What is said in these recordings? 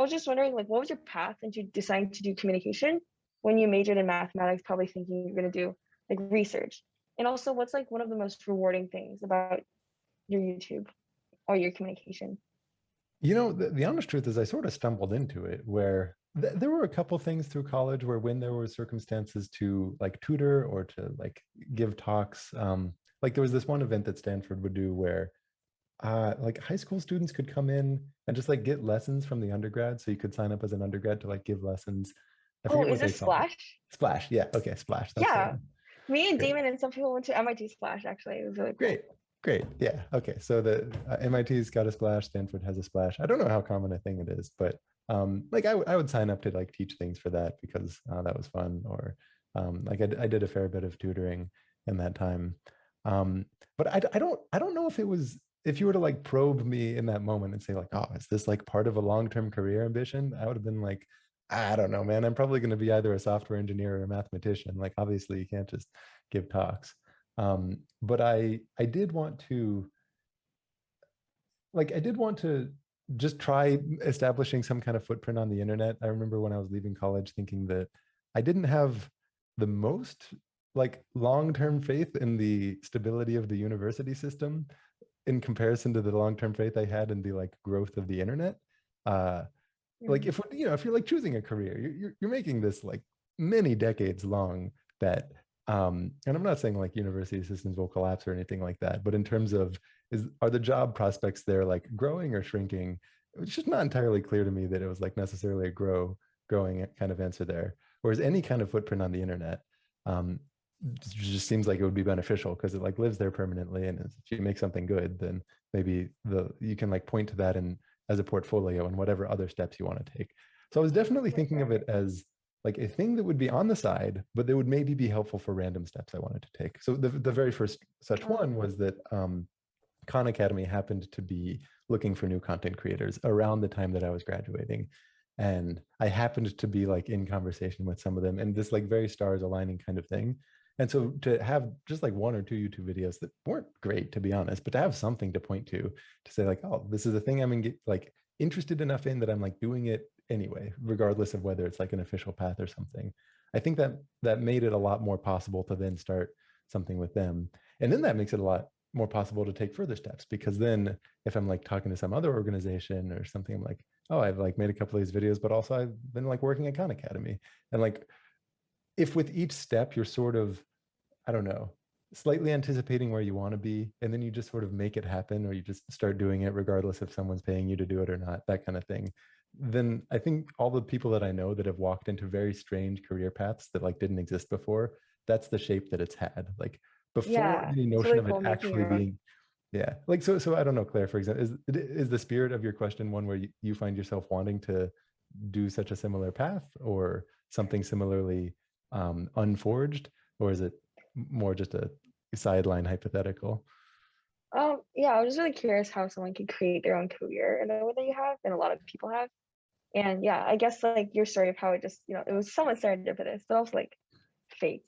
was just wondering, like, what was your path into deciding to do communication when you majored in mathematics, probably thinking you're gonna do like research? And also, what's like one of the most rewarding things about your YouTube or your communication? The honest truth is I sort of stumbled into it where there were a couple things through college where when there were circumstances to like tutor or to like give talks, like there was this one event that Stanford would do where like high school students could come in and just like get lessons from the undergrad. So you could sign up as an undergrad to like give lessons. I Oh, forget is what they this call it. Splash? Splash. Yeah. Okay. Splash. That's the Yeah, one. me and Great. Damon and some people went to MIT Splash. Actually, it was really cool. Great. Great. Yeah. Okay. So the MIT's got a splash. Stanford has a splash. I don't know how common a thing it is, but like I would sign up to like teach things for that because that was fun. Or like I did a fair bit of tutoring in that time. Um, but I don't know if it was if you were to like probe me in that moment and say like, oh, is this like part of a long-term career ambition? I would have been like, I don't know, man. I'm probably going to be either a software engineer or a mathematician. Like obviously you can't just give talks. But I did want to I did want to just try establishing some kind of footprint on the internet. I remember when I was leaving college thinking that I didn't have the most like long-term faith in the stability of the university system in comparison to the long-term faith I had in the like growth of the internet. Uh, like Mm. if you're like choosing a career, you're making this like many decades long bet. And I'm not saying like university systems will collapse or anything like that, but in terms of are the job prospects there like growing or shrinking? It's just not entirely clear to me that it was like necessarily a growing kind of answer there. Whereas any kind of footprint on the internet um, just seems like it would be beneficial because it like lives there permanently. And if you make something good, then maybe the you can like point to that and as a portfolio and whatever other steps you want to take. So I was definitely thinking of it as like a thing that would be on the side, but that would maybe be helpful for random steps I wanted to take. So the very first such Oh, one was that Khan Academy happened to be looking for new content creators around the time that I was graduating. And I happened to be like in conversation with some of them and this like very stars aligning kind of thing. And so to have just like one or two YouTube videos that weren't great, to be honest, but to have something to point to say like, oh, this is a thing I'm like interested enough in that I'm like doing it anyway, regardless of whether it's like an official path or something. I think that that made it a lot more possible to then start something with them. And then that makes it a lot more possible to take further steps because then if I'm like talking to some other organization or something, I'm like, oh, I've like made a couple of these videos, but also I've been like working at Khan Academy. And like if with each step you're sort of, I don't know, slightly anticipating where you want to be, and then you just sort of make it happen, or you just start doing it regardless if someone's paying you to do it or not, that kind of thing. Then I think all the people that I know that have walked into very strange career paths that like didn't exist before, that's the shape that it's had. Like before yeah, any it's notion really of it cool making actually your own. being, yeah. Like so I don't know, Claire, for example, is the spirit of your question one where you find yourself wanting to do such a similar path or something similarly unforged, or is it more just a sideline hypothetical? Yeah, I was just really curious how someone could create their own career in the way that you have, and a lot of people have. And yeah, I guess like your story of how it just, it was somewhat serendipitous, but also like fate,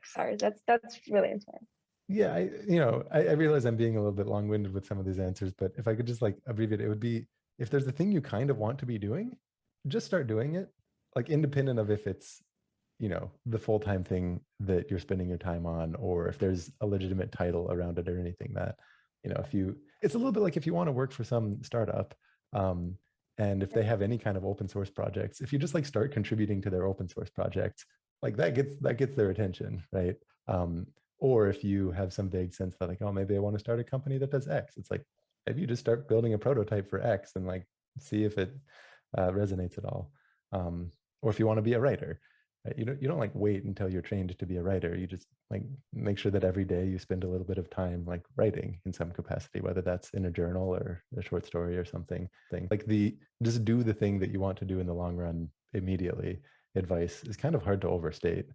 stars. That's really inspiring. Yeah, I realize I'm being a little bit long-winded with some of these answers, but if I could just like abbreviate, it would be if there's a thing you kind of want to be doing, just start doing it, like independent of if it's, the full-time thing that you're spending your time on, or if there's a legitimate title around it or anything that, if you, it's a little bit like if you want to work for some startup, um, and if they have any kind of open source projects, if you just like start contributing to their open source projects, like that gets their attention, right? Or if you have some vague sense that like, oh, maybe I want to start a company that does X, it's like maybe you just start building a prototype for X and like see if it resonates at all. Or if you want to be a writer, right? You don't like wait until you're trained to be a writer. You just like make sure that every day you spend a little bit of time like writing in some capacity, whether that's in a journal or a short story or something. Like the just do the thing that you want to do in the long run immediately advice is kind of hard to overstate.